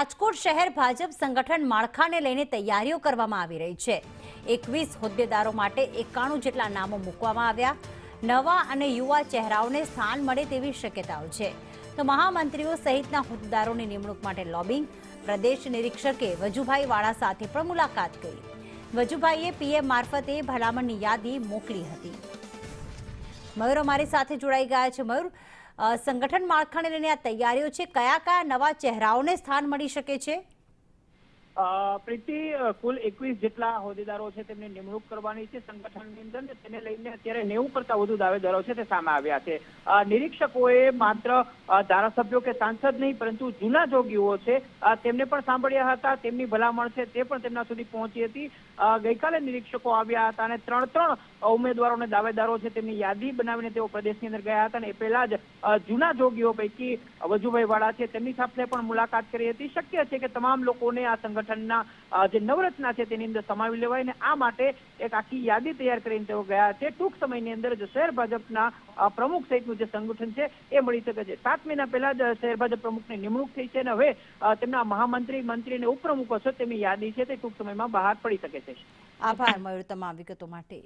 રાજકોટ શહેર ભાજપ સંગઠન માળખાને લઈને તૈયારીઓ કરવામાં આવી રહી છે। 21 હોદ્દેદારો માટે 91 જેટલા નામો મૂકવામાં આવ્યા। નવા અને યુવા ચહેરાઓને સ્થાન મળે તેવી શક્યતાઓ છે। તો મહામંત્રીઓ સહિતના હોદ્દેદારોની નિમણૂક માટે લોબિંગ પ્રદેશ નિરીક્ષકે વજુભાઈ વાળા સાથે પણ મુલાકાત કરી। વજુભાઈએ પીએમ મારફતે ભલામણની યાદી મોકલી હતી। મયુર અમારી સાથે જોડાઈ ગયા છે। મયુર, સંગઠન માળખાને લઈને આ તૈયારીઓ છે, કયા કયા નવા ચહેરાઓને સ્થાન મળી શકે છે? પ્રીતિ, કુલ 21 જેટલા હોદ્દેદારો છે તેમની નિમણૂક કરવાની છે સંગઠનની અંદર। તેને લઈને અત્યારે 90 કરતા વધુ દાવેદારો છે તે સામે આવ્યા છે। નિરીક્ષકોએ માત્ર ધારાસભ્યો કે સાંસદ નહીં પરંતુ જૂના જોગીઓ છે તેમને પણ સાંભળ્યા હતા। તેમની ભલામણ છે તે પણ તેમના સુધી પહોંચી હતી। ગઈકાલે નિરીક્ષકો આવ્યા હતા અને ત્રણ ઉમેદવારોને દાવેદારો છે તેમની યાદી બનાવીને તેઓ પ્રદેશની અંદર ગયા હતા। અને એ પહેલા જ જૂના જોગીઓ પૈકી વજુભાઈ વાળા છે તેમની સાથે પણ મુલાકાત કરી હતી। શક્ય છે કે તમામ લોકોને આ સંગઠનના જે નવરચના છે તેની અંદર સમાવી લેવાય અને આ માટે એક આખી યાદી તૈયાર કરીને તેઓ ગયા છે। ટૂંક સમયની અંદર જ શહેર ભાજપના પ્રમુખ સહિતનું જે સંગઠન છે એ મળી શકે છે। 7 મહિના પહેલા જ શહેર ભાજપ પ્રમુખની નિમણૂક થઈ છે અને હવે તેમના મહામંત્રી, મંત્રી અને ઉપપ્રમુખો છે તેમની યાદી છે તે ટૂંક સમયમાં બહાર પડી શકે છે। આભાર મયુર તમામ વિગતો માટે।